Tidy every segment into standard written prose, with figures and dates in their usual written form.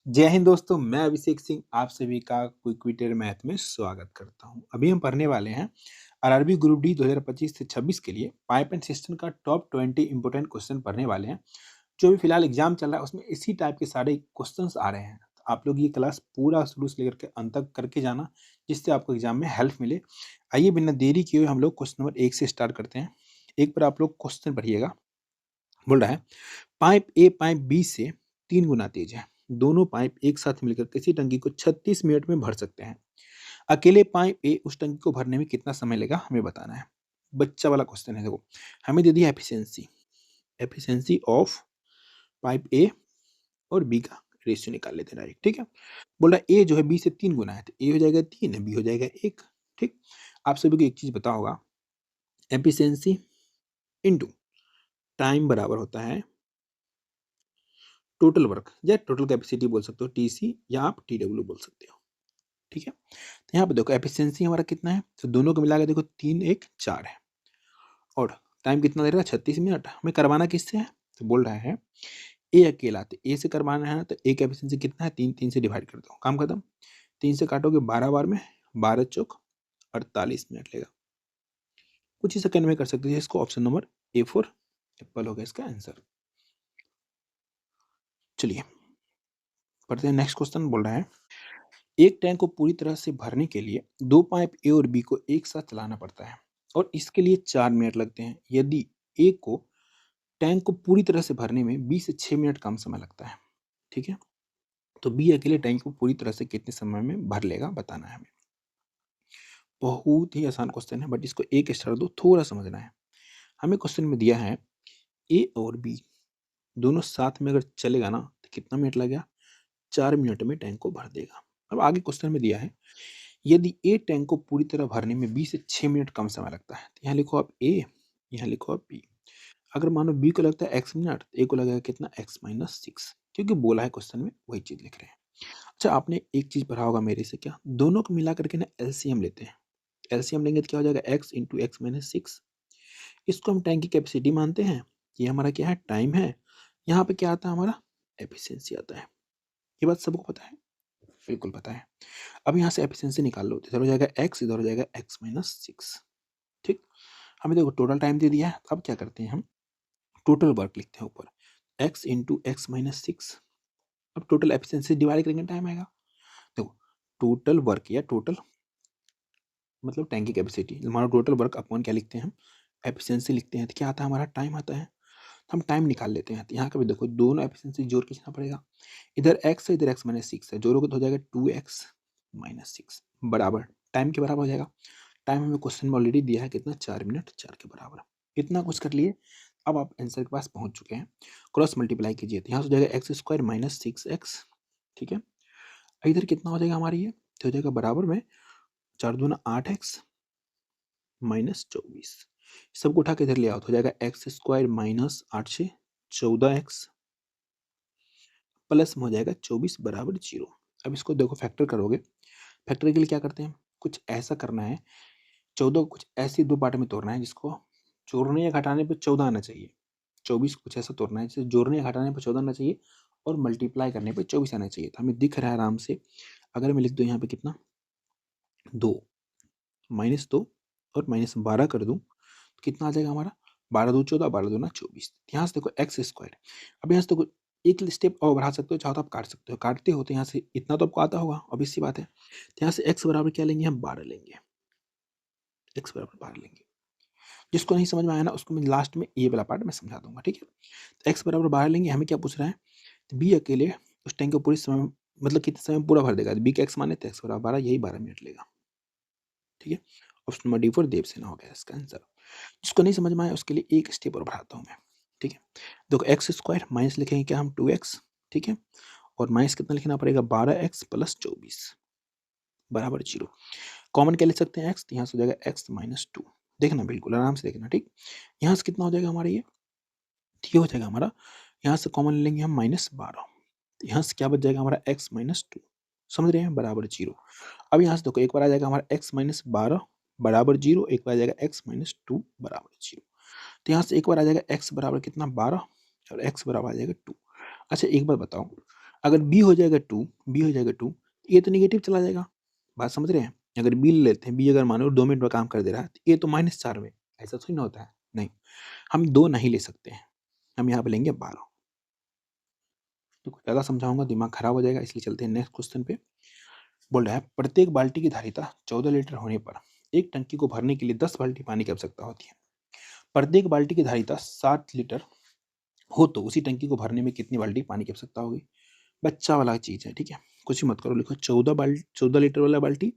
जय हिंद दोस्तों, मैं अभिषेक सिंह आप सभी का क्विक मैथ में स्वागत करता हूं। अभी हम पढ़ने वाले हैं आरआरबी ग्रुप डी 2025 से 26 के लिए पाइप एंड सिस्टम का टॉप 20 इंपोर्टेंट क्वेश्चन पढ़ने वाले हैं। जो भी फिलहाल एग्जाम चल रहा है उसमें इसी टाइप के सारे क्वेश्चंस आ रहे हैं। तो आप लोग ये क्लास पूरा शुरू से लेकर के अंत तक करके जाना, जिससे आपको एग्जाम में हेल्प मिले। आइए बिना देरी किए हुए हम लोग क्वेश्चन नंबर 1 से स्टार्ट करते हैं। एक पर आप लोग क्वेश्चन पढ़िएगा। बोल रहा है पाइप ए पाइप बी से 3 गुना तेज है। दोनों पाइप एक साथ मिलकर किसी टंकी को 36 मिनट में भर सकते हैं। अकेले पाइप ए उस टंकी को भरने में कितना समय लेगा हमें बताना है। बच्चा वाला क्वेश्चन है। देखो, हमें दे दिया एफिशिएंसी एफिशिएंसी ऑफ पाइप ए और बी का रेशियो निकाल लेते हैं डायरेक्ट। ठीक है, बोल रहा है ए जो है बी से 3 गुना है, तो ए हो जाएगा 3, बी हो जाएगा 1। ठीक, आप सभी को एक चीज पता होगा, एफिशिएंसी इनटू टाइम बराबर होता है टोटल वर्क या टोटल कैपेसिटी बोल सकते हो, टीसी या आप टीडब्ल्यू बोल सकते हो। ठीक है, तो यहाँ पे देखो एफिशिएंसी हमारा कितना है, तो दोनों को मिला के देखो 3 1 4 है और टाइम कितना दे रहा है 36 मिनट। हमें करवाना किससे है, तो बोल रहा है ए अकेला, तो ए से करवाना है, तो ए का एफिशिएंसी कितना है 3, 3 से डिवाइड कर दो, काम खत्म। 3 से काटोगे 12 बार में 12 चौक 48 मिनट लेगा। कुछ ही सेकंड में कर सकते हैं इसको। Option number A for Apple होगा इसका आंसर। चलिए पढ़ते हैं नेक्स्ट क्वेश्चन। बोल रहा है एक टैंक को पूरी तरह से भरने के लिए दो पाइप ए और बी को एक साथ चलाना पड़ता है और इसके लिए 4 मिनट लगते हैं। यदि ए को टैंक को पूरी तरह से भरने में 20 से 6 मिनट कम समय लगता है, ठीक है, तो बी अकेले टैंक को पूरी तरह से कितने समय में भर लेगा बताना है हमें। बहुत ही आसान क्वेश्चन है, बट इसको एक स्टार दो, थोड़ा समझना है। हमें क्वेश्चन में दिया है ए और बी दोनों साथ में अगर चलेगा ना तो कितना मिनट लगेगा, 4 मिनट में टैंक को भर देगा। अब आगे क्वेश्चन में दिया है यदि ए टैंक को पूरी तरह भरने में 20 से 6 मिनट कम समय लगता है, तो यहाँ लिखो आप ए, यहाँ लिखो आप बी। अगर मानो बी को लगता है एक्स मिनट, तो ए को लगेगा कितना x-6, क्योंकि बोला है क्वेश्चन में वही चीज लिख रहे हैं। अच्छा, आपने एक चीज पढ़ा होगा मेरे से, क्या दोनों को मिला करके ना एलसीएम लेते हैं। एलसीएम लेंगे तो क्या हो जाएगा x इंटू x-6। इसको हम टैंक की कैपेसिटी मानते हैं। ये हमारा क्या है, टाइम है। यहाँ पे क्या आता है हमारा, एफिशिएंसी आता है। ये बात सबको पता है, बिल्कुल पता है। अब यहाँ से एफिशिएंसी निकाल लो, तो इधर हो जाएगा x, इधर हो जाएगा x-6। ठीक, हमें देखो टोटल टाइम दे दिया है। अब क्या करते हैं हम, टोटल वर्क लिखते हैं ऊपर, x इंटू x-6। अब टोटल एफिशिएंसी डिवाइड करेंगे टाइम आएगा। देखो टोटल वर्क या टोटल मतलब टैंक की कैपेसिटी, हमारा टोटल वर्क अपॉन क्या लिखते हैं हम, एफिशिएंसी लिखते हैं। तो क्या आता है हमारा, टाइम आता है। तो हम टाइम निकाल लेते हैं। तो यहाँ का भी देखो दोनों एफिशिएंसी जोड़ के लिखना पड़ेगा। इधर x है, इधर x-6 है, जोड़ोगे तो हो जाएगा 2x-6 बराबर टाइम के बराबर हो जाएगा। टाइम हमें क्वेश्चन में ऑलरेडी दिया है कितना, 4 मिनट 4 के बराबर। इतना कुछ कर लिए, अब आप आंसर के पास पहुंच चुके हैं। क्रॉस मल्टीप्लाई कीजिए, तो यहाँ से हो जाएगा x² - 6x। ठीक है, इधर कितना हो जाएगा हमारी, ये तो हो जाएगा बराबर में 4 दूना 8x -24। सबको उठा के इधर ले आओ, तो हो जाएगा x² - 8 से 14x प्लस में हो जाएगा 24 बराबर 0। अब इसको देखो फैक्टर करोगे, फैक्टर के लिए क्या करते हैं, कुछ ऐसा करना है, 14 को कुछ ऐसे दो पार्ट में तोड़ना है जिसको जोड़ने या घटाने पे 14 आना चाहिए। 24 कुछ ऐसा तोड़ना है जिसे जोड़ने या घटाने पे 14 आना चाहिए और मल्टीप्लाई करने पे 24 आना चाहिए। तो हमें दिख रहा है आराम से। अगर मैं लिख दूं यहाँ पे कितना, 2 -2 और -12 कर दूं तो कितना आ जाएगा हमारा, 12 2 14, 12 दूना 24। यहाँ से देखो x²। अब यहाँ से देखो एक स्टेप और बढ़ा सकते हो, चाहो तो आप काट सकते हो। काटते हो तो यहाँ से इतना तो आपको आता होगा, ऑब्वियस सी बात है। तो यहाँ से x बराबर क्या लेंगे हम, 12 लेंगे। x बराबर 12 लेंगे। जिसको नहीं समझ में आया ना उसको मैं लास्ट में ये वाला पार्ट मैं समझा दूंगा। ठीक है, तो x बराबर 12 लेंगे। हमें क्या पूछ रहा है, तो बी अकेले उस टैंक को पूरे समय मतलब कितने समय में पूरा भर देगा। बी का x माने तो x बराबर 12, यही 12 मिनट लेगा। ठीक है, option number D for Devasena हो गया इसका आंसर। जिसको नहीं समझ में आया उसके लिए एक स्टेप और बढ़ाता हूँ मैं। ठीक है, देखो x² माइनस लिखेंगे क्या हम, 2x। ठीक है, और माइनस कितना लिखना पड़ेगा, 12x + 24 बराबर 0। कॉमन क्या ले सकते हैं x, तो यहाँ से हो जाएगा x-2। देखना बिल्कुल आराम से देखना। ठीक, यहाँ से कितना हो जाएगा हमारा ये, हो जाएगा हमारा, यहाँ से कॉमन लेंगे हम -12। यहाँ से क्या बच जाएगा हमारा x-2, समझ रहे हैं, बराबर 0। अब यहाँ से देखो एक बार आ जाएगा हमारा x-12 बराबर 0, एक बार आ जाएगा x-2 बराबर 0। तो यहाँ से एक बार आ जाएगा x बराबर कितना, 12 और x बराबर आ जाएगा 2। अच्छा एक बार बताओ, अगर बी हो जाएगा 2, बी हो जाएगा 2, ए तो नेगेटिव चला जाएगा। बात समझ रहे हैं? अगर बी ले लेते हैं, बी अगर मान लो 2 मिनट में काम कर दे रहा है, तो ए तो -4 में, ऐसा थोड़ी ना होता है। नहीं, हम 2 नहीं ले सकते हैं, हम यहाँ पे लेंगे 12। तो ज़्यादा समझाऊँगा दिमाग खराब हो जाएगा, इसलिए चलते हैं नेक्स्ट क्वेश्चन पे। बोल रहा है प्रत्येक बाल्टी की धारिता 14 लीटर होने पर एक टंकी को भरने के लिए 10 बाल्टी पानी की आवश्यकता होती है। प्रत्येक बाल्टी की धारिता 60 लीटर हो तो उसी टंकी को भरने में कितनी बाल्टी पानी की आवश्यकता होगी? बच्चा वाला चीज़ है, ठीक है? कुछ भी मत करो, लिखो 14 लीटर वाला बाल्टी,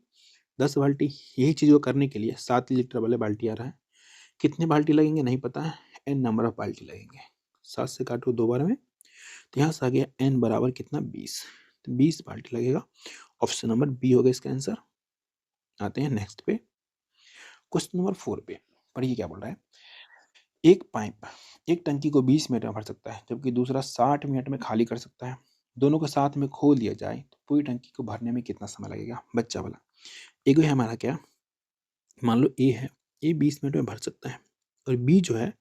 10 बाल्टी, यही चीज़ को करने के लिए 7 लीटर वाले बाल्टी आ रहा है। कितने बाल्टी लगेंगे नहीं पता है, एन नंबर ऑफ बाल्टी लगेंगे। 7 से काटो 2 बार में, तो यहाँ से आ गया एन बराबर कितना 20, तो 20 बाल्टी लगेगा। ऑप्शन नंबर बी होगा इसका आंसर। आते हैं नेक्स्ट पे, क्वेश्चन नंबर 4 पे। पढ़िए क्या बोल रहा है। एक पाइप एक टंकी को 20 मिनट में भर सकता है, जबकि दूसरा 60 मिनट में खाली कर सकता है। दोनों को साथ में खोल दिया जाए तो पूरी टंकी को भरने में कितना समय लगेगा? बच्चा वाला। एक है हमारा क्या, मान लो ए है, ए 20 मिनट में भर सकता है और बी जो है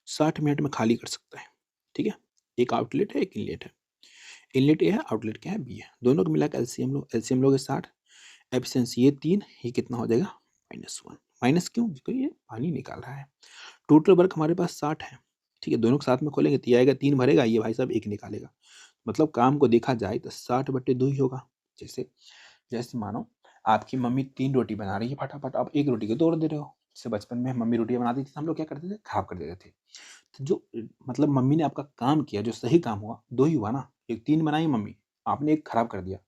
60 मिनट में खाली कर सकता है। ठीक है, एक आउटलेट है, एक इनलेट है। इनलेट ए है, आउटलेट क्या है, बी है। दोनों को मिलाकर एलसीएम लोगे 60, एफिशिएंसी ये 3, ये कितना हो जाएगा -1। माइनस क्यों? क्योंकि ये पानी निकाल रहा है। टोटल वर्क हमारे पास 60 है। ठीक है, दोनों को साथ में खोलेंगे तो ये आएगा 3 भरेगा, ये भाई साहब 1 निकालेगा। मतलब काम को देखा जाए तो 60/2 ही होगा। जैसे जैसे मानो आपकी मम्मी 3 रोटी बना रही है फटाफट, आप 1 रोटी को तोड़ दे रहे हो। जैसे बचपन में मम्मी रोटियाँ बनाती थी तो हम लोग क्या करते थे? खराब कर देते थे। तो जो मतलब मम्मी ने आपका काम किया, जो सही काम हुआ, 2 ही हुआ ना। एक 3 बनाई मम्मी, आपने 1 खराब कर दिया।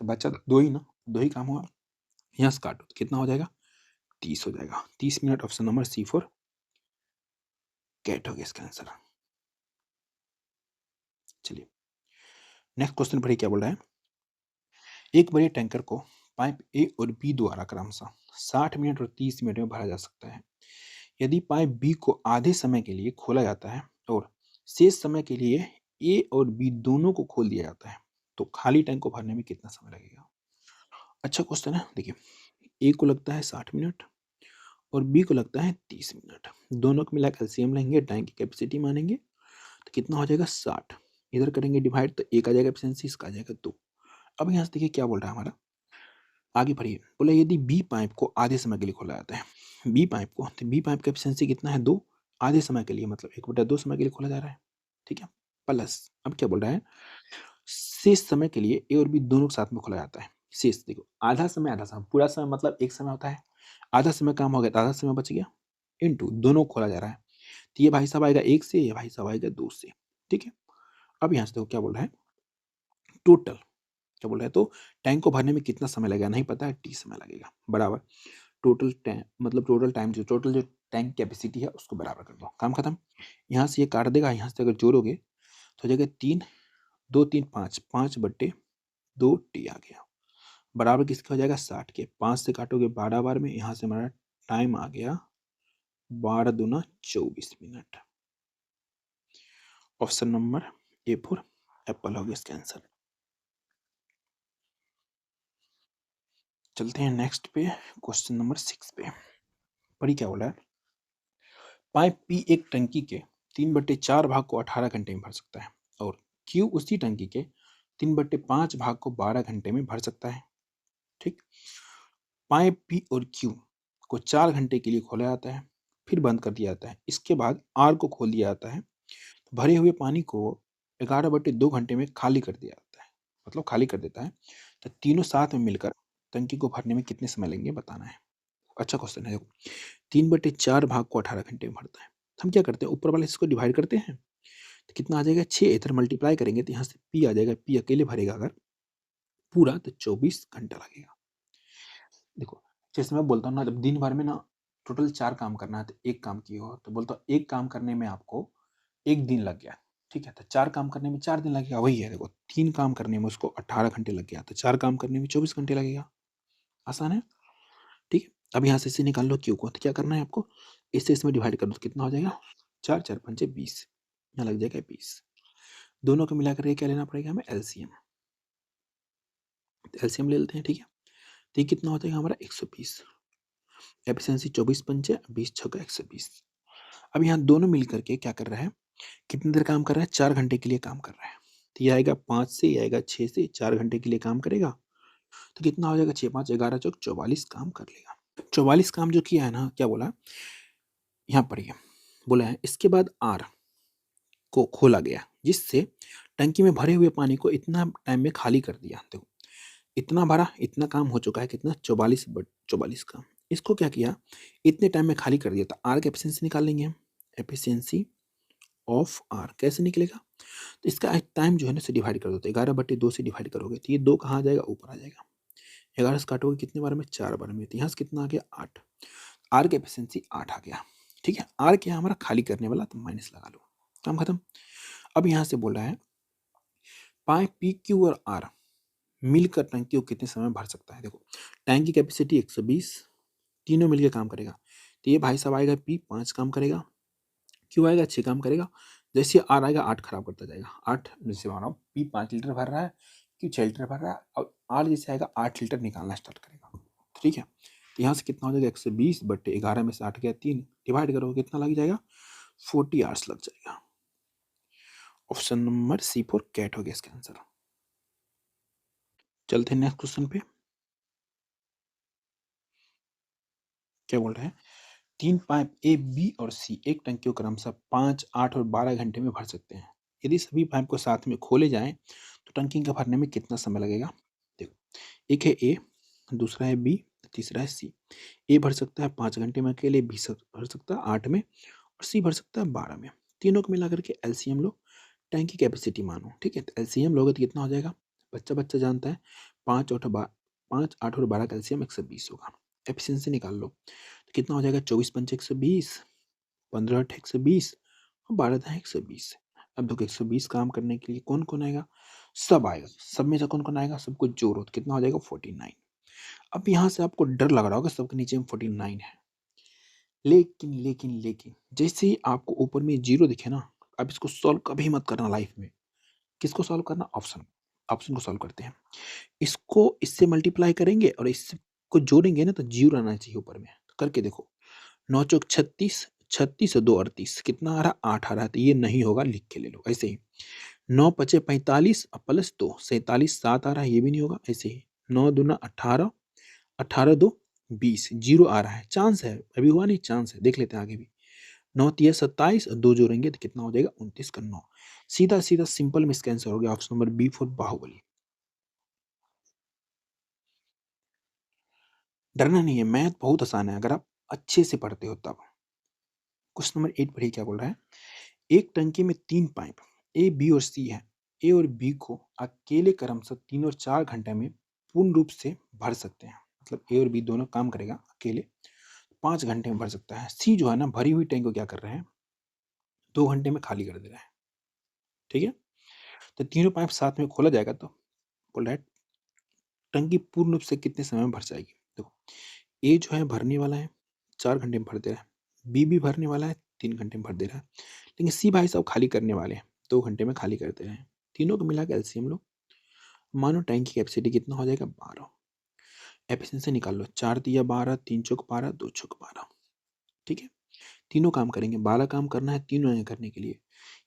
तो बचा 2 ही ना, 2 ही काम हुआ। यहाँ से काटो तो कितना हो जाएगा? 30 हो जाएगा। 30 minute, option number C for cat हो गया इसका आंसर। चलिए नेक्स्ट क्वेश्चन पढ़िए क्या बोल रहा है। एक बड़े टैंकर को पाइप ए और बी द्वारा क्रमशः 60 मिनट और 30 मिनट में भरा जा सकता है। यदि पाइप बी को आधे समय के लिए खोला जाता है और शेष समय के लिए ए और बी दोनों को खोल दिया जाता है, तो खाली टैंक को भरने में कितना समय लगेगा? अच्छा क्वेश्चन है। देखिए, ए को लगता है 60 मिनट और बी को लगता है 30 मिनट। दोनों को मिलाकर एलसीएम लेंगे, टैंक की कैपेसिटी मानेंगे, तो कितना हो जाएगा 60। इधर करेंगे डिवाइड तो एक आ जाएगा एफिशिएंसी, इसका आ जाएगा 2। अब यहाँ से देखिए क्या बोल रहा है हमारा, आगे पढ़िए। बोला यदि बी पाइप को आधे समय के लिए खोला जाता है, बी पाइप को, तो बी पाइप का एफिशिएंसी कितना है 2, आधे समय के लिए मतलब 1/2 समय के लिए खोला जा रहा है। ठीक है, प्लस अब क्या बोल रहा है, शेष समय के लिए ए और बी दोनों को साथ में खोला जाता है। शेष देखो, आधा समय आधा समय, पूरा समय मतलब एक समय होता है। आधा समय काम हो गया तो आधा समय बच गया, इनटू दोनों को खोला जा रहा है। तो ये भाई साहब आएगा 1 से, ये भाई साहब आएगा 2 से। ठीक है, अब यहाँ से देखो क्या बोल रहा है, टोटल क्या बोल रहा है, तो टैंक को भरने में कितना समय लगेगा नहीं पता है, टी समय लगेगा, बराबर टोटल टाइम, मतलब टोटल टाइम जो टोटल जो टैंक कैपेसिटी है उसको बराबर कर दो, काम खत्म। यहाँ से ये काट देगा, यहाँ से अगर जोड़ोगे तो हो जाएगा 3, 2 3 5, 5/2 टी आ गया, बराबर किसका हो जाएगा 60 के। 5 से काटोगे 12 बार में, यहाँ से हमारा टाइम आ गया 12 दूना 24 minute. Option number A for Apple हो गया इसका आंसर। चलते हैं नेक्स्ट पे, क्वेश्चन नंबर 6 पे। पढ़ी क्या बोला है, पाइप पी एक टंकी के 3/4 भाग को 18 घंटे में भर सकता है और क्यू उसी टंकी के 3/5 भाग को 12 घंटे में भर सकता है। ठीक, पाइप पी और क्यू को 4 घंटे के लिए खोला जाता है, फिर बंद कर दिया जाता है। इसके बाद आर को खोल दिया जाता है। भरे हुए पानी को 11/2 घंटे में खाली कर दिया जाता है, मतलब खाली कर देता है। तो तीनों साथ में मिलकर टंकी को भरने में कितने समय लेंगे बताना है। अच्छा क्वेश्चन है, देखो 3/4 भाग को 18 घंटे में भरता है। हम क्या करते हैं, ऊपर वाले इसको डिवाइड करते हैं, तो कितना आ जाएगा 6, इधर मल्टीप्लाई करेंगे तो यहाँ से पी आ जाएगा, पी अकेले भरेगा अगर पूरा तो 24 घंटा लगेगा। देखो, जैसे मैं बोलता हूँ ना, जब दिन भर में ना टोटल 4 काम करना है तो 1 काम किए हो, तो बोलता हूँ 1 काम करने में आपको 1 दिन लग गया। ठीक है, तो 4 काम करने में 4 दिन लगेगा, वही है। देखो 3 काम करने में उसको 18 घंटे लग गया, तो 4 काम करने में 24 घंटे लगेगा। आसान है। ठीक है, अब यहाँ से इसे निकाल लो क्यू को, तो क्या करना है आपको, इससे इसमें डिवाइड कर दो तो कितना हो जाएगा 4 4 पंचे 20, यहाँ लग जाएगा 20। दोनों को मिलाकर के क्या लेना पड़ेगा हमें, एलसीएम। एलसीएम ले लेते हैं। ठीक है, तो ये कितना हो जाएगा हमारा 120। एफिशिएंसी 24 पंचे 20 छक्का 120। अब यहाँ दोनों मिलकर के क्या कर रहा है, कितनी देर काम कर रहा है, 4 घंटे के लिए काम कर रहा है। तो ये आएगा 5 से, ये आएगा 6 से, 4 घंटे के लिए काम करेगा। तो कितना हो जाएगा, 6 5 11 चौक 44 काम कर लेगा। 44 काम जो किया है ना, क्या बोला यहाँ पढ़िए, बोला है इसके बाद आर को खोला गया जिससे टंकी में भरे हुए पानी को इतना टाइम में खाली कर दिया। देखो इतना भरा, इतना काम हो चुका है, कितना 44 बट 44 काम। इसको क्या किया, इतने टाइम में खाली कर दिया। तो आर की एफिशिएंसी निकाल लेंगे हम, एफिशिएंसी ऑफ आर कैसे निकलेगा, तो इसका टाइम जो है ना से डिवाइड कर दो। तो 11/2 से डिवाइड करोगे तो ये 2 कहाँ आ जाएगा, ऊपर आ जाएगा। 11 से काटोगे कितने बार में, 4 बार में। तो यहाँ से कितना आ गया, 8। आर की एफिशिएंसी 8 आ गया। ठीक है, आर क्या है हमारा, खाली करने वाला, तो माइनस लगा लो, काम खत्म। अब यहाँ से बोल रहा है पाइप पी क्यू और आर मिलकर टंकी को कितने समय में भर सकता है। देखो टैंक की कैपेसिटी 120, तीनों मिलकर काम करेगा। तो ये भाई साहब आएगा पी 5 काम करेगा, क्यू आएगा 6 काम करेगा। जैसे आर आएगा 8 खराब करता जाएगा। 8 जैसे मान लो पी 5 लीटर भर रहा है, क्यू 6 लीटर भर रहा है, और आर जैसे आएगा 8 लीटर निकालना स्टार्ट करेगा। ठीक है, तो यहाँ से कितना हो जाएगा, 120/11 में से 8 गया 3, डिवाइड करो कितना लग जाएगा, 40 आवर्स लग जाएगा। Option number C for cat हो गया इसका आंसर। चलते हैं नेक्स्ट क्वेश्चन पे। क्या बोल रहे हैं, 3 पाइप ए, बी और सी एक टंकी को क्रमशः 5, 8 और 12 घंटे में भर सकते हैं। यदि सभी पाइप को साथ में खोले जाएं तो टंकी का भरने में कितना समय लगेगा। देखो एक है ए, दूसरा है बी, तीसरा है सी। ए भर सकता है 5 घंटे में अकेले, बी भर सकता है 8 में, और सी भर सकता है 12 में। तीनों को मिला करके एलसीएम लो, टैंक की कैपेसिटी मानो। ठीक है, तो एलसीएम लोगे तो कितना हो जाएगा, बच्चा बच्चा जानता है, 5 8 और 12 का एलसीएम 120 होगा। एफिशिएंसी निकाल लो, तो कितना हो जाएगा, 24 पंचे 120, 15 8 120 और 12 10 120। अब देखो 120 काम करने के लिए कौन कौन आएगा, सब आएगा। सब में से कौन कौन आएगा, सबको जोड़ो तो कितना हो जाएगा, 49। अब यहाँ से आपको डर लग रहा होगा सबके नीचे में 49 है, लेकिन लेकिन लेकिन जैसे ही आपको ऊपर में जीरो दिखे ना, अब इसको सॉल्व कभी मत करना लाइफ में। किसको सॉल्व करना, ऑप्शन, ऑप्शन को सॉल्व करते हैं। इसको इससे मल्टीप्लाई करेंगे और इसको जोड़ेंगे ना, तो जीरो आना चाहिए ऊपर में। तो करके देखो, 9 चौक 36, 36 और 2 38, कितना आ रहा, 8 आ रहा है। तो ये नहीं होगा, लिख के ले लो ऐसे ही। 9 पचे 45 और प्लस 2 47, 7 आ रहा है, ये भी नहीं होगा ऐसे ही। 9 दूना 18, 18 2 20, जीरो आ रहा है, चांस है, अभी हुआ नहीं, चांस है, देख लेते हैं आगे भी। 9 तिया 27 और 2 जोड़ेंगे तो कितना हो जाएगा, 29 का 9। सीधा सीधा सिंपल में इसका आंसर हो गया option number B for Baahubali. डरना नहीं है, मैथ बहुत आसान है अगर आप अच्छे से पढ़ते हो तब। क्वेश्चन नंबर 8 पढ़िए क्या बोल रहा है, एक टंकी में 3 पाइप ए, बी और सी है। ए और बी को अकेले क्रमशः 3 और 4 घंटे में पूर्ण रूप से भर सकते हैं। मतलब ए और बी दोनों काम करेगा अकेले, 5 घंटे में भर सकता है। सी जो है ना, भरी हुई टैंक को क्या कर रहे हैं, 2 घंटे में खाली कर दे रहा है। ठीक है, तो तीनों पाइप साथ में खोला जाएगा तो बोल रहा है टंकी पूर्ण रूप से कितने समय में भर जाएगी। देखो ए जो है भरने वाला है, 4 घंटे में भर दे रहा है। बी भी भरने वाला है, 3 घंटे में भर दे रहा है। लेकिन सी भाई साहब खाली करने वाले हैं, 2 घंटे में खाली कर दे रहे हैं। तीनों को मिला के एलसीएम लो, मानो टैंक की कैपेसिटी कितना हो जाएगा, 12। एफिशिएंसी निकाल लो, 4 तिया 12, 3 चौक 12, 2 चौक 12। ठीक है, तीनों काम करेंगे, 12 काम करना है तीनों ने करने के लिए।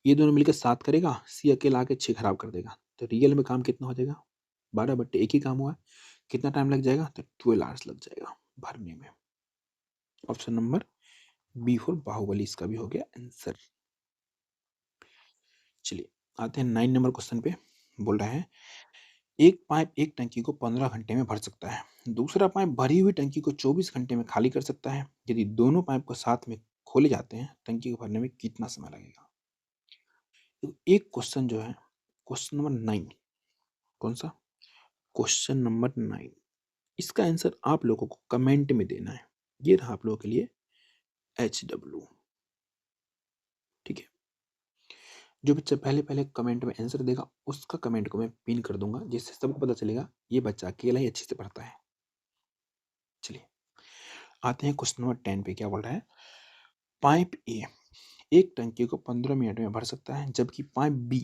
ये दोनों मिलकर 7 करेगा, सी अकेला आके 6 खराब कर देगा। तो रियल में काम कितना हो जाएगा, 12/1 ही काम हुआ है। कितना टाइम लग जाएगा, तो 12 आवर्स लग जाएगा भरने में। Option number B for Baahubali इसका भी हो गया आंसर। चलिए आते हैं 9 नंबर क्वेश्चन पे। बोल रहा है एक पाइप एक टंकी को 15 घंटे में भर सकता है, दूसरा पाइप भरी हुई टंकी को 24 घंटे में खाली कर सकता है। यदि दोनों पाइप को साथ में खोले जाते हैं, टंकी को भरने में कितना समय लगेगा। तो एक क्वेश्चन जो है, क्वेश्चन नंबर 9, कौन सा, क्वेश्चन नंबर 9, इसका आंसर आप लोगों को कमेंट में देना है। ये रहा आप लोगों के लिए HW। ठीक है, जो बच्चा पहले पहले कमेंट में आंसर देगा उसका कमेंट को मैं पिन कर दूंगा, जिससे सबको पता चलेगा ये बच्चा अकेला ही अच्छे से पढ़ता है। चलिए आते हैं क्वेश्चन नंबर 10 पे। क्या बोल रहा है, पाइप ए एक टंकी को 15 मिनट में भर सकता है, जबकि पाइप बी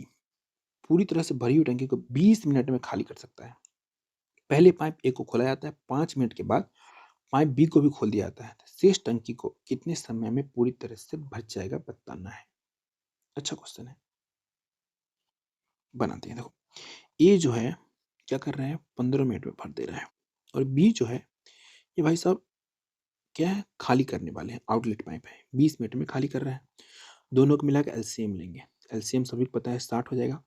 पूरी तरह से भरी हुई टंकी को 20 मिनट में खाली कर सकता है। पहले पाइप ए को खोला जाता है, 5 मिनट के बाद पाइप बी को भी खोल दिया जाता है। शेष टंकी को कितने समय में पूरी तरह से भर जाएगा बताना है। अच्छा क्वेश्चन है, बनाते हैं। देखो, ए जो है क्या कर रहा है, 15 मिनट में भर दे रहा है, और बी जो है ये भाई साहब क्या है, खाली करने वाले हैं, आउटलेट पाइप है, 20 मिनट में खाली कर रहा है। दोनों को मिला के एलसीएम लेंगे। एलसीएम सभी को पता है 60 हो जाएगा।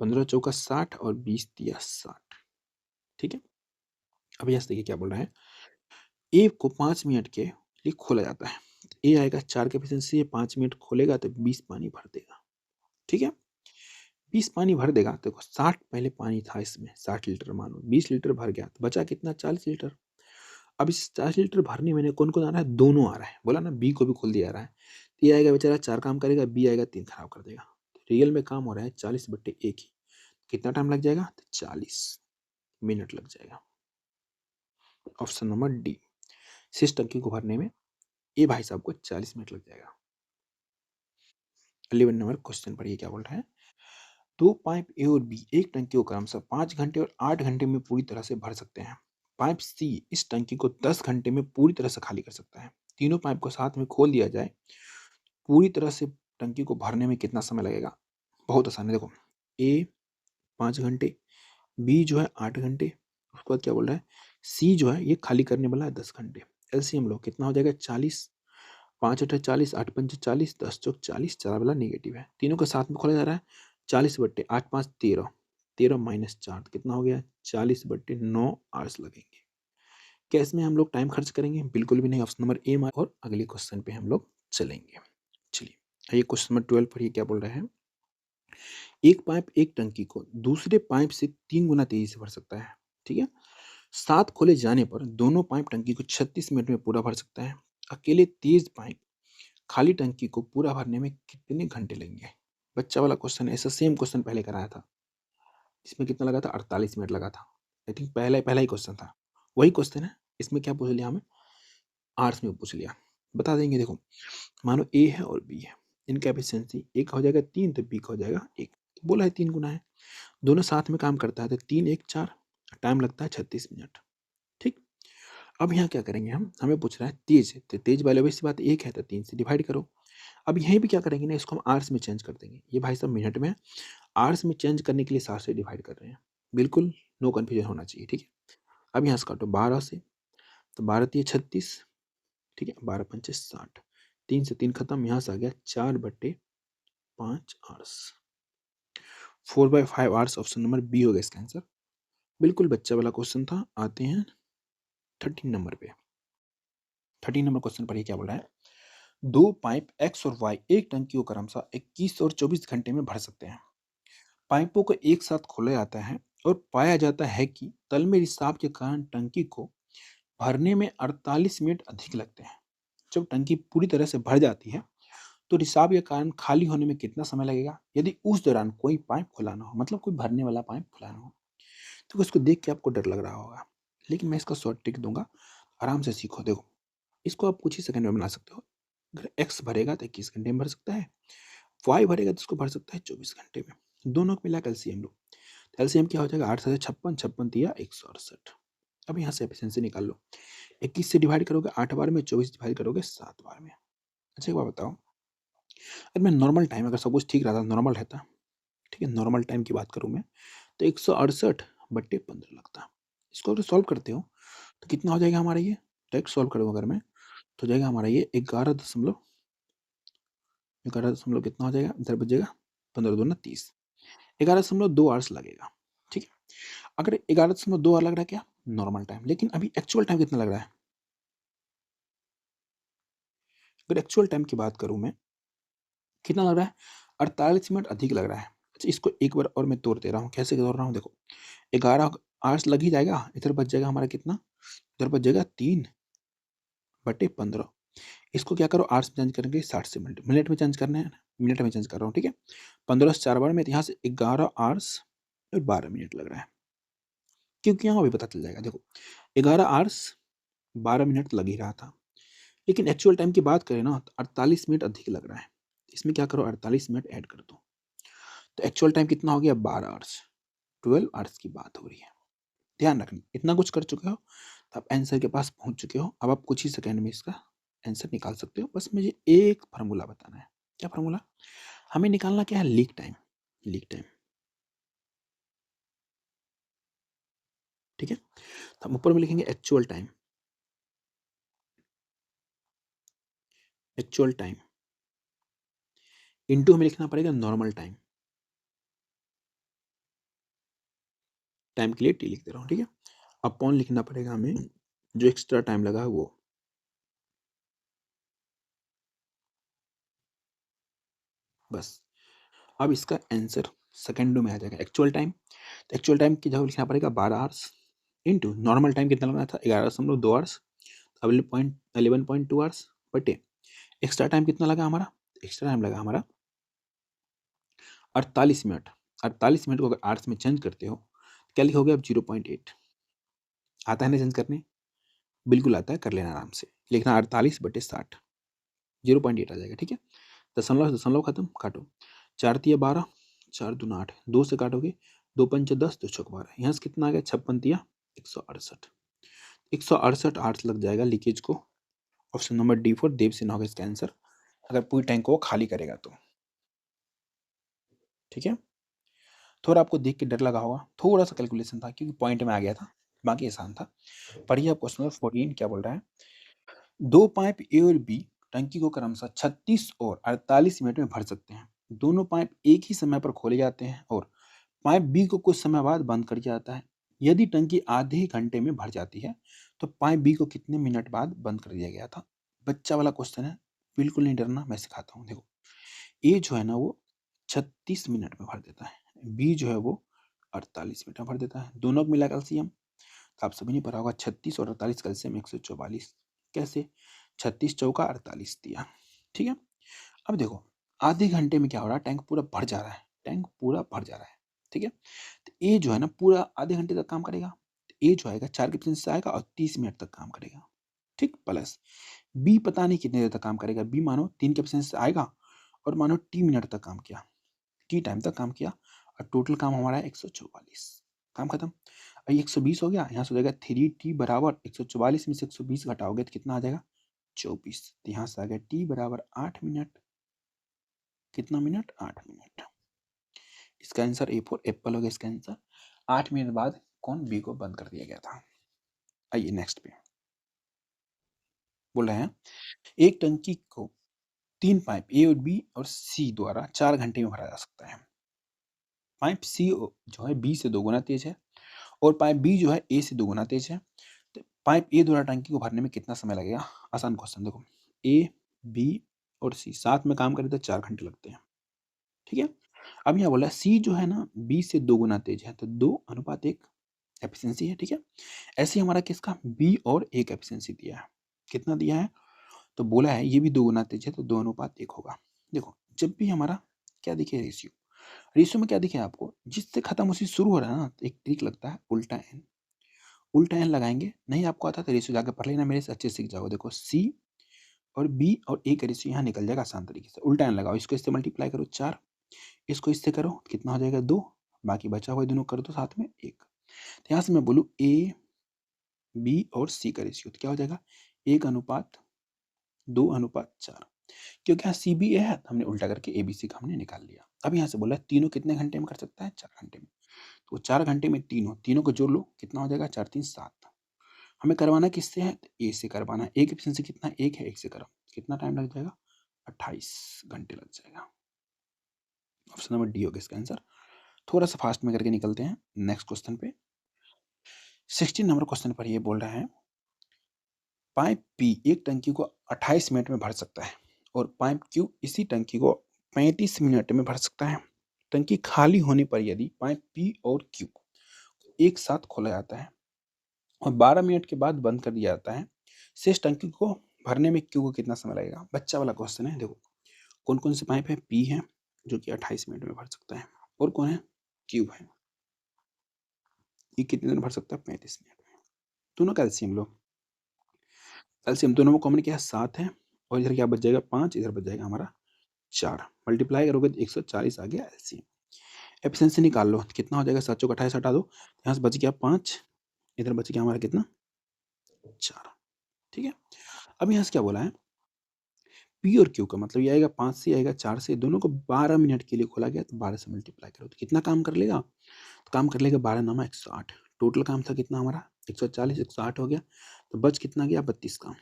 15 चौका 60 और 20 दिया 60। ठीक है। अब यहाँ से देखिए क्या बोल रहा है, ए को 5 मिनट के लिए खोला जाता है। ए आएगा 4 की एफिशिएंसी है, 5 मिनट खोलेगा तो 20 पानी भर देगा। ठीक है। 20 पानी भर देगा। देखो 60 पहले पानी था इसमें, 60 लीटर मानो, 20 लीटर भर गया तो बचा कितना, 40 लीटर। अब इस 40 लीटर भरने में कौन कौन आ रहा है, दोनों आ रहा है, बोला ना बी को भी खोल दिया जा रहा है। ए आएगा बेचारा 4 काम करेगा, बी आएगा 3 खराब कर देगा। रियल में काम हो रहा है 40/1 ही। कितना टाइम लग जाएगा, तो 40 मिनट लग जाएगा। ऑप्शन नंबर डी, शेष टंकी को भरने में ए भाई साहब को 40 मिनट लग जाएगा। 11 नंबर क्वेश्चन पढ़िए क्या बोल रहा है, दो पाइप ए और बी एक टंकी को क्रमशः 5 घंटे और 8 घंटे में पूरी तरह से भर सकते हैं। पाइप सी इस टंकी को 10 घंटे में पूरी तरह से खाली कर सकता है। तीनों पाइप को साथ में खोल दिया जाए, पूरी तरह से टंकी को भरने में कितना समय लगेगा। बहुत आसान है। देखो, ए 5 घंटे, बी जो है 8 घंटे, उसके बाद क्या बोल रहा है, सी जो है ये खाली करने वाला है 10 घंटे। एलसीएम लो, कितना हो जाएगा, 40। 5 अठे 40, 8 पंचे 40, 10 चौक 40, 4 वाला नेगेटिव है, तीनों के साथ में खोला जा रहा है। 40/8 5 13, 13 माइनस 4 कितना हो गया, 40/9 आवर्स लगेंगे। क्या इसमें हम लोग टाइम खर्च करेंगे, बिल्कुल भी नहीं। Option number A. और अगले क्वेश्चन पे हम लोग चलेंगे। चलिए ये क्वेश्चन नंबर 12 पढ़िए क्या बोल रहे हैं, एक पाइप एक टंकी को दूसरे पाइप से 3 गुना तेजी से भर सकता है। ठीक है। 7 खोले जाने पर दोनों पाइप टंकी को 36 मिनट में पूरा भर सकता है। अकेले तेज पाइप खाली टंकी को पूरा भरने में कितने घंटे लगेंगे। बच्चा वाला क्वेश्चन है, ऐसा सेम क्वेश्चन पहले कराया था, इसमें कितना लगा था, 48 मिनट लगा था। आई थिंक पहला पहला ही क्वेश्चन था, वही क्वेश्चन है। इसमें क्या पूछ लिया हमें, आर्ट्स में पूछ लिया। बता देंगे। देखो, मानो ए है और बी है, इनका एफिशिएंसी ए का हो जाएगा 3 तो बी का हो जाएगा 1। बोला है 3 गुना है, दोनों साथ में काम करता है तो 3 1 4, टाइम लगता है 36 मिनट। ठीक। अब यहाँ क्या करेंगे हम, हमें पूछ रहा है तेज है, तो तेज वाले वैसी बात 1 है तो 3 से डिवाइड करो। अब यहीं भी क्या करेंगे ना, इसको हम आवर्स में चेंज कर देंगे। ये भाई साहब मिनट में है, आवर्स में चेंज करने के लिए 7 से डिवाइड कर रहे हैं, बिल्कुल नो कन्फ्यूजन होना चाहिए। ठीक है। अब यहाँ से काटो 12 से, तो 12 3 36। ठीक है, 12 पंचे 60, 3 से 3 खत्म, यहाँ से आ गया 4/5 hours, 4/5 hours. Option number B हो गया इसका आंसर। बिल्कुल बच्चा वाला क्वेश्चन था। आते हैं 13 नंबर पे। 13 नंबर क्वेश्चन पढ़िए क्या बोल रहा है, दो पाइप एक्स और वाई एक टंकी को क्रमशः 21 और 24 घंटे में भर सकते हैं। पाइपों को एक साथ खोला जाता है और पाया जाता है कि तल में रिसाव के कारण टंकी को भरने में 48 मिनट अधिक लगते हैं। जब टंकी पूरी तरह से भर जाती है तो रिसाव के कारण खाली होने में कितना समय लगेगा, यदि उस दौरान कोई पाइप खुला ना हो, मतलब कोई भरने वाला पाइप खुला ना हो। तो इसको देख के आपको डर लग रहा होगा, लेकिन मैं इसका शॉर्ट ट्रिक दूंगा, आराम से सीखो। देखो, इसको आप कुछ ही सेकंड में बना सकते हो। अगर एक्स भरेगा तो 21 घंटे में भर सकता है, वाई भरेगा तो उसको भर सकता है 24 घंटे में। दोनों को मिला एलसीएम लो, एलसीएम क्या हो जाएगा, 8 से 56, 56 दिया 168। अब यहाँ से एफिशिएंसी निकाल लो, 21 से डिवाइड करोगे 8 बार में, 24 डिवाइड करोगे 7 बार में। अच्छा एक बात बताओ, अगर मैं नॉर्मल टाइम, अगर सब कुछ ठीक रहता, नॉर्मल रहता, ठीक है, नॉर्मल टाइम की बात करूँ मैं, तो 168/15 लगता। इसको अगर सॉल्व करते हो तो कितना हो जाएगा हमारा, ये डायरेक्ट सॉल्व करूँ अगर मैं, तो हो जाएगा हमारा ये 11 दशमलव कितना हो जाएगा, इधर बचेगा 15 दूना 30, 11.2 आवर्स लगेगा। ठीक है। अगर 11.2 आवर लग रहा है क्या, नॉर्मल टाइम, लेकिन अभी एक्चुअल टाइम कितना लग रहा है, अगर एक्चुअल टाइम की बात करूं मैं, कितना लग रहा है, 48 मिनट अधिक लग रहा है। अच्छा इसको एक बार और मैं तोड़ दे रहा हूँ, कैसे तोड़ रहा हूँ, देखो 11 आवर्स लग ही जाएगा, इधर बच जाएगा हमारा कितना, इधर बच जाएगा 3/15। इसको क्या करो, आवर्स में चेंज करेंगे, 60 से मिनट में चेंज करना है, मिनट में चेंज कर रहा हूँ। ठीक है। 15 से 4 बार में, यहाँ से 11 आवर्स और 12 मिनट लग रहा है, क्योंकि यहाँ अभी पता चल जाएगा। देखो 11 आवर्स 12 मिनट लग ही रहा था, लेकिन एक्चुअल टाइम की बात करें ना तो 48 मिनट अधिक लग रहा है। इसमें क्या करो, 48 मिनट ऐड कर दो, तो एक्चुअल टाइम कितना हो गया, 12 आवर्स, 12 आवर्स की बात हो रही है। ध्यान रखना, इतना कुछ कर चुके हो तो आप आंसर के पास पहुंच चुके हो। अब आप कुछ ही सेकंड में इसका आंसर निकाल सकते हो। बस मुझे एक फार्मूला बताना है। क्या फार्मूला, हमें निकालना क्या है, लीक टाइम। लीक टाइम ठीक है? तो हम ऊपर में लिखेंगे actual time, actual time into हमें लिखना पड़ेगा नॉर्मल टाइम, टाइम के लिए टी लिख दे रहा हूँ, ठीक है? अपॉन लिखना पड़ेगा हमें जो एक्स्ट्रा टाइम लगा है वो, बस। अब इसका आंसर सेकंडों में आ जाएगा। एक्चुअल टाइम, तो एक्चुअल टाइम की जगह लिखना पड़ेगा 12 आवर्स इंटू नॉर्मल टाइम कितना लगा था 11.2 आवर्स, अब 11.2 आवर्स बटे एक्स्ट्रा टाइम कितना लगा हमारा, एक्स्ट्रा टाइम लगा हमारा 48 मिनट। 48 मिनट को अगर आवर्स में चेंज करते हो क्या लिखोगे आप 0.8, आता है ना चेंज करने, बिल्कुल आता है, कर लेना आराम से, लिखना 48/60, 0.8 आ जाएगा, ठीक है? दशमलव दशमलव खत्म, काटो, 4×3 = 12, 4×2 = 8, 2 से काटोगे, 2×5 = 10, 2×6 = 12, यहाँ से कितना आ गया 56×3 = 168, 168 आवर्स लग जाएगा लीकेज को। ऑप्शन नंबर डी फॉर देव सिन्हा होगा इसका आंसर, अगर पूरी टैंक को खाली करेगा तो, ठीक है? थोड़ा आपको देख के डर लगा होगा, थोड़ा सा कैलकुलेशन था क्योंकि पॉइंट में आ गया था, बाकी आसान था। पढ़िए आप क्वेश्चन नंबर 14 क्या बोल रहा है। दो पाइप ए और बी टंकी को क्रमशः 36 और 48 मिनट में भर सकते हैं। दोनों पाइप एक ही समय पर खोले जाते हैं और पाइप बी को कुछ समय बाद बंद कर दिया जाता है। यदि टंकी आधे घंटे में भर जाती है तो पाइप बी को कितने मिनट बाद बंद कर दिया गया था। बच्चा वाला क्वेश्चन है, बिल्कुल नहीं डरना, मैं सिखाता हूँ। देखो, ए जो है ना वो 36 मिनट में भर देता है, बी जो है वो 48 मिनट में भर देता है। दोनों को मिला कैल्सियम, तो आप सभी ने पढ़ा होगा 36 और 48 कैल्सियम 144। कैसे, 36 चौका 48 दिया, ठीक है? अब देखो आधे घंटे में क्या हो रहा है, टैंक पूरा भर जा रहा है, टैंक पूरा भर जा रहा है, ठीक है? तो ए जो है ना पूरा आधे घंटे तक काम करेगा, तो ए जो आएगा 4 के एफिशिएंसी से आएगा और 30 मिनट तक काम करेगा, ठीक? प्लस बी पता नहीं कितने देर तक काम करेगा, बी मानो 3 के एफिशिएंसी से आएगा और मानो टी मिनट तक काम किया, टी टाइम तक काम किया, और टोटल काम हमारा है 144, काम खत्म। अब 120 हो गया, यहाँ से हो जाएगा 3t बराबर 144 में से 120 घटाओगे तो कितना आ जाएगा 24, तो यहाँ से आ गया t बराबर 8 मिनट, कितना मिनट 8 मिनट। इसका आंसर ए फॉर एप्पल हो गया, इसका आंसर 8 मिनट बाद कौन बी को बंद कर दिया गया था। आइए नेक्स्ट पे बोल रहे हैं, एक टंकी को 3 पाइप ए और बी और सी द्वारा 4 घंटे में भरा जा सकता है। पाइप सी जो है बी से 2 गुना तेज है और पाइप बी जो है ए से 2 गुना तेज है। तो पाइप ए द्वारा टंकी को भरने में कितना समय लगेगा। आसान क्वेश्चन, देखो ए बी और सी साथ में काम करें तो 4 घंटे लगते हैं, ठीक है? अब यहाँ बोला सी जो है ना बी से 2 गुना तेज है, तो 2:1 एफिशिएंसी है, ठीक है? ऐसे ही हमारा किसका बी और ए का एफिशिएंसी दिया है, कितना दिया है, तो बोला है ये भी 2 गुना तेज है तो 2:1 होगा। देखो जब भी हमारा क्या दिखे रेशियो, रेशियो में क्या दिखे आपको, जिससे खत्म उसी शुरू हो रहा है ना, तो एक ट्रिक लगता है उल्टा एन, उल्टा एन लगाएंगे। नहीं आपको आता तो रेशियो जाकर पढ़ लेना, मेरे से अच्छे से सीख जाओगे। देखो सी और बी और ए का रेशियो यहाँ निकल जाएगा आसान तरीके से, उल्टा एन लगाओ, इसको इससे मल्टीप्लाई करो 4, इसको इससे करो कितना हो जाएगा 2, बाकी बचा हुआ दोनों कर दो साथ में 1। तो यहाँ से मैं बोलूँ ए बी और सी का रेशियो तो क्या हो जाएगा 1:2:4, क्योंकि यहाँ सी बी ए है तो हमने उल्टा करके ए बी सी का हमने निकाल लिया। अब यहाँ से बोला तीनों कितने घंटे में कर सकता है, 4 घंटे में, तो 4 घंटे में तीनों तीनों को जोड़ लो, कितना हो जाएगा 4×3=7। हमें करवाना किससे है, तो ए से करवाना है। ए की एफिशिएंसी कितना, 1 है, 1 से करो कितना टाइम लग जाएगा 28 घंटे लग जाएगा। ऑप्शन नंबर डी होगा इसका आंसर। थोड़ा सा फास्ट में करके निकलते हैं नेक्स्ट क्वेश्चन पे। 16 नंबर क्वेश्चन पर ये बोल रहा है, पाइप पी एक टंकी को 28 मिनट में भर सकता है और पाइप क्यू इसी टंकी को 35 मिनट में भर सकता है। टंकी खाली होने पर यदि पाइप पी और क्यू एक साथ खोला जाता है और 12 मिनट के बाद बंद कर दिया जाता है, शेष टंकी को भरने में क्यू को कितना समय लगेगा। बच्चा वाला क्वेश्चन है। देखो कौन कौन से पाइप है, पी है जो कि 28 मिनट में भर सकता है, और कौन है, क्यू है, ये कितने दिन भर सकता है 35 मिनट में। दोनों कैल्शियम लो, कैल्शियम दोनों में कॉमन क्या है 7 है, और इधर क्या बच जाएगा 5, इधर बच जाएगा हमारा 4, मल्टीप्लाई करोगे तो 140 आ गया एलसीएम। एफिशिएंसी निकाल लो, कितना हो जाएगा 7 चौक 28 हटा दो, यहाँ से बच गया 5, इधर बच गया हमारा कितना 4, ठीक है? अब यहाँ से क्या बोला है, पी और क्यू का मतलब ये आएगा 5 से आएगा 4 से, दोनों को 12 मिनट के लिए खोला गया तो 12 से मल्टीप्लाई करो तो कितना काम कर लेगा, तो काम कर लेगा 12×9 = 108, टोटल काम था कितना हमारा 140, 160 हो गया, तो बच कितना गया 32 काम।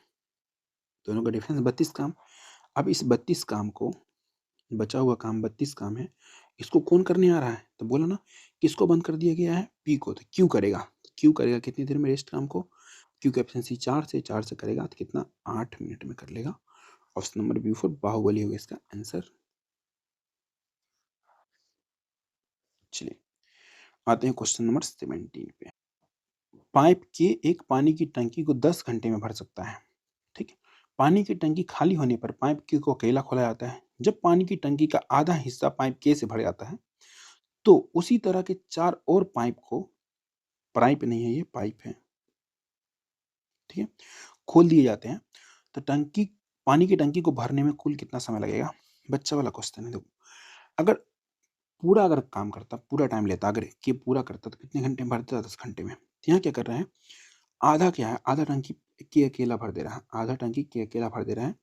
दोनों का डिफरेंस 32 काम। अब इस 32 काम को, बचा हुआ काम 32 काम है, इसको कौन करने आ रहा है? तो बोला ना, किसको बंद कर दिया गया है? पी को। तो क्यू करेगा। तो क्यू करेगा कितनी देर में रेस्ट काम को? क्यू की एफिशिएंसी 4 से करेगा तो कितना 8 मिनट में कर लेगा। Option number B for Baahubali होगा इसका आंसर। चलिए आते हैं क्वेश्चन नंबर 17 पे। पाइप के एक पानी की टंकी को 10 घंटे में भर सकता है। ठीक है। पानी की टंकी खाली होने पर पाइप के को अकेला खोला जाता है। जब पानी की टंकी का आधा हिस्सा पाइप के से भर जाता है तो उसी तरह के 4 और पाइप को, पाइप नहीं है ये, पाइप है, ठीक है, खोल दिए जाते हैं। तो टंकी, पानी की टंकी को भरने में कुल कितना समय लगेगा? बच्चा वाला क्वेश्चन है। देखो, अगर पूरा अगर काम करता, पूरा टाइम लेता, अगर ये पूरा करता तो कितने घंटे में भरता? 10 घंटे में। तो यहाँ क्या कर रहे हैं, आधा क्या है, आधा टंकी के अकेला भर दे रहा है, आधा टंकी के अकेला भर दे रहा है,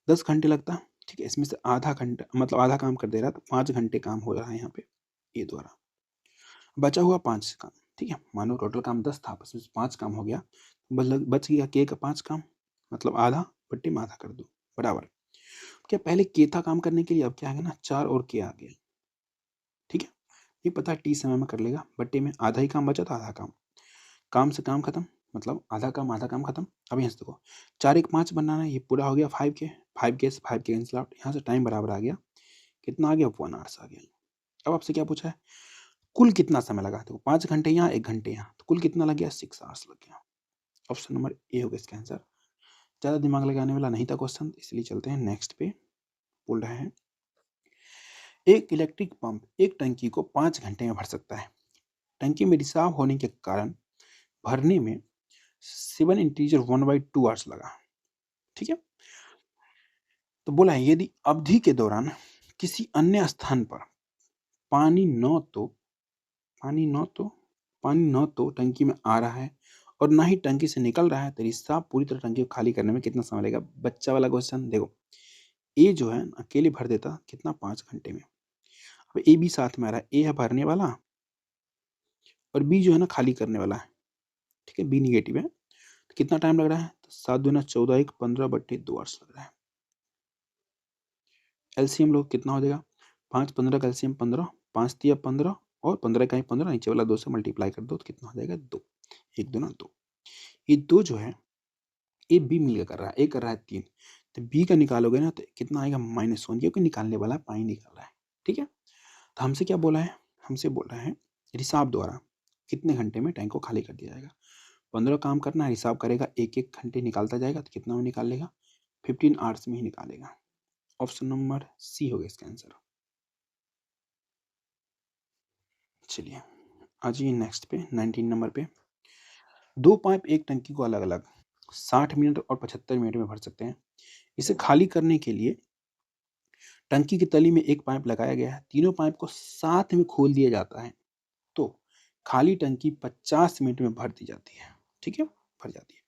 10 घंटे लगता है। ठीक है, इसमें से आधा घंटा मतलब आधा काम कर दे रहा है, तो 5 घंटे काम हो रहा है यहाँ पे ये द्वारा। बचा हुआ 5 काम। ठीक है, मानो टोटल काम 10 था, बस 5 काम हो गया, बच गया के का 5 काम, मतलब आधा बट्टे में आधा कर दो बराबर। क्या पहले के था काम करने के लिए, अब क्या है ना 4 और के आ गया। ठीक है, ये पता है टी समय में कर लेगा, बट्टे में आधा ही काम बचा था, आधा काम, काम से काम खत्म, मतलब आधा काम खत्म। अब यहाँ से देखो 4 1 5 बनाना है, ये पूरा हो गया 5 के, 5 के कैंसिल आउट, यहाँ से टाइम बराबर आ गया, कितना आ गया 1 आवर्स आ गया। अब आपसे क्या पूछा है, कुल कितना समय लगा? देखो 5 घंटे यहाँ, 1 घंटे यहाँ, तो कुल कितना लग गया? 6 आवर्स लग गया। ऑप्शन नंबर ए होगा इसका आंसर। ज़्यादा दिमाग लगाने वाला नहीं था क्वेश्चन, इसलिए चलते हैं नेक्स्ट पे। बोल रहे हैं एक इलेक्ट्रिक पंप एक टंकी को 5 घंटे में भर सकता है। टंकी में रिसाव होने के कारण भरने में 7 इंटीजर 1/2 आवर्स लगा। ठीक है, तो बोला है यदि अवधि के दौरान किसी अन्य स्थान पर पानी न तो पानी न तो पानी न तो टंकी में आ रहा है और ना ही टंकी से निकल रहा है, तो रिसाव पूरी तरह टंकी को खाली करने में कितना समय लगेगा? बच्चा वाला क्वेश्चन। देखो ए जो है अकेले भर देता कितना 5 घंटे में। अब ए भी साथ में आ रहा है, ए है भरने वाला और बी जो है ना खाली करने वाला है। ठीक है, बी निगेटिव है, तो कितना टाइम लग रहा है? तो 7 दूना 14, 1 15 बट्टे 2 आवर्स लग रहा है। एलसीएम लोग कितना हो जाएगा? 5 15 का एलसीएम 15, 5 तिया 15 और 15 का ही 15, नीचे वाला 2 से मल्टीप्लाई कर दो तो कितना हो जाएगा? 2, 1 दूना 2। ये 2 जो है ए बी मिलकर कर रहा है, ए कर रहा है 3, तो बी का निकालोगे ना तो कितना आएगा? -1, क्योंकि निकालने वाला पानी निकाल रहा है। ठीक है, तो हमसे क्या बोला है? हमसे बोल रहा है रिसाव द्वारा कितने घंटे में टैंक को खाली कर दिया जाएगा। 15 काम करना है, रिसाव करेगा, एक एक घंटे निकालता जाएगा, तो कितना में निकाल लेगा? 15 आवर्स में ही निकालेगा। ऑप्शन नंबर सी होगा इसका आंसर। चलिए आ जाइए नेक्स्ट पे, 19 नंबर पे। 2 पाइप एक टंकी को अलग अलग 60 मिनट और 75 मिनट में भर सकते हैं। इसे खाली करने के लिए टंकी की तली में एक पाइप लगाया गया है, तीनों पाइप को साथ में खोल दिया जाता है तो खाली टंकी 50 मिनट में भर दी जाती है। ठीक है, भर जाती है।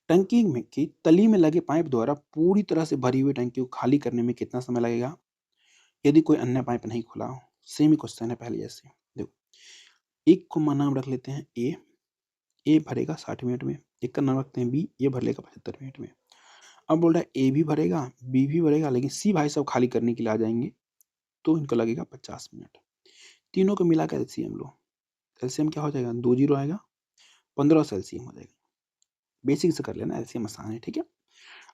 टंकी में की तली में लगे पाइप द्वारा पूरी तरह से भरी हुई टंकी को खाली करने में कितना समय लगेगा यदि कोई अन्य पाइप नहीं खुला हो? सेम ही क्वेश्चन है पहले जैसे। देखो एक को नाम रख लेते हैं ए, ए भरेगा 60 मिनट में, एक का नाम रखते हैं बी, ये भर लेगा 75 मिनट में। अब बोल रहा है ए भी भरेगा, बी भी भरेगा, लेकिन सी भाई साहब खाली करने के लिए आ जाएंगे तो इनको लगेगा 50 मिनट। तीनों को मिला कर एलसीएम लो, एलसीएम क्या हो जाएगा? 2 जीरो आएगा, 15 से एलसीएम हो जाएगा। बेसिक से कर लेना, एलसीएम आसान है। ठीक है,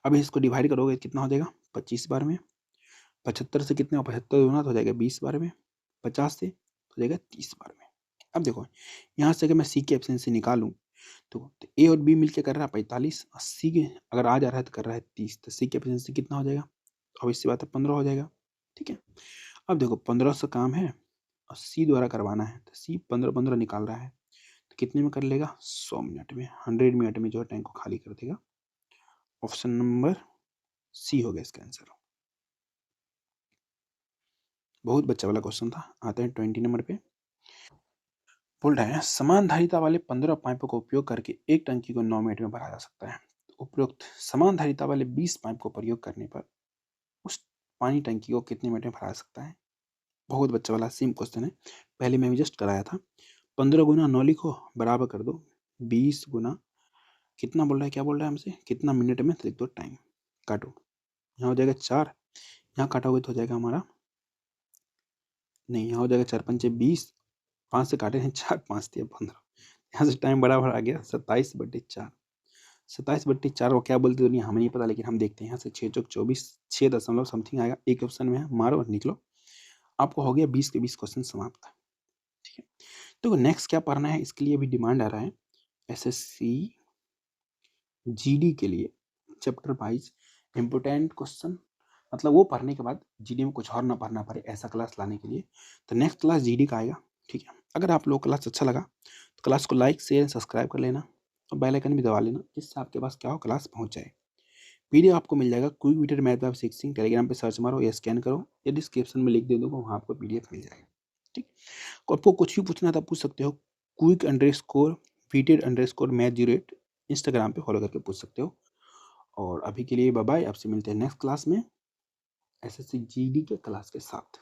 अब इसको डिवाइड करोगे कितना हो जाएगा? 25 बार में। 75 से कितने, 75 दूना तो हो जाएगा 20 बार में, 50 से हो जाएगा 30 बार में। अब देखो यहाँ से अगर मैं सी की एफिशिएंसी निकालूं तो ए और बी मिलकर कर रहा है 45, और सी के अगर आ जा रहा है तो कर रहा है 30, तो सी की एफिशिएंसी कितना हो जाएगा? तो obvious सी बात है 15 हो जाएगा। ठीक है, अब देखो 15 से काम है और सी द्वारा करवाना है, तो सी 15 15 निकाल रहा है, तो कितने में कर लेगा? 100 मिनट में, 100 मिनट में जो है टैंक को खाली कर देगा। ऑप्शन नंबर सी हो गया इसका आंसर। बहुत बच्चा वाला क्वेश्चन था। आते हैं 20 नंबर पे। बोल रहे हैं समान धारिता वाले 15 पाइपों का उपयोग करके एक टंकी को 9 मिनट में भरा जा सकता है। उपरोक्त समान धारिता वाले 20 पाइप को प्रयोग करने पर उस पानी टंकी को कितने मिनट में भरा सकता है? बहुत बच्चा वाला सेम क्वेश्चन है, पहले मैं जस्ट कराया था। 15 गुना 9 लिखो, बराबर कर दो 20 गुना कितना बोल रहा है, क्या बोल रहा है हमसे, कितना मिनट में, तो लिख दो टाइम, काटो। यहाँ हो जाएगा 4, यहाँ काटोगे तो हो जाएगा हमारा, नहीं यहाँ हो जाएगा 4 पंचे 20, 5 से काटे हैं 4, 5 दिया 15, यहाँ से टाइम बराबर आ गया 27/4। 27/4 को क्या बोलते दुनिया हमें नहीं पता, लेकिन हम देखते हैं यहाँ से 6 चौक 24, 6 दशमलव समथिंग आएगा, एक ऑप्शन में है, मारो और निकलो। आपको हो गया 20 के 20 क्वेश्चन समाप्त। ठीक है, तो नेक्स्ट क्या पढ़ना है, इसके लिए भी डिमांड आ रहा है एसएससी जीडी के लिए चैप्टर वाइज इम्पोर्टेंट क्वेश्चन, मतलब वो पढ़ने के बाद जीडी में कुछ और ना पढ़ना पड़े, ऐसा क्लास लाने के लिए। तो नेक्स्ट क्लास जीडी का आएगा। ठीक है, अगर आप लोग क्लास अच्छा लगा तो क्लास को लाइक शेयर सब्सक्राइब कर लेना और बेल आइकन भी दबा लेना, जिससे आपके पास क्या हो, क्लास पहुंच जाए। पीडीएफ आपको मिल जाएगा quick witted math of sixing, Telegram पे सर्च मारो या स्कैन करो या डिस्क्रिप्शन में लिख दे दूंगा, वहाँ आपको पीडीएफ मिल जाएगा। ठीक, आपको कुछ भी पूछना था पूछ सकते हो, quick_wited_math08 इंस्टाग्राम पे फॉलो करके पूछ सकते हो। और अभी के लिए बाय बाय, आपसे मिलते हैं नेक्स्ट क्लास में एसएससी जीडी के क्लास के साथ।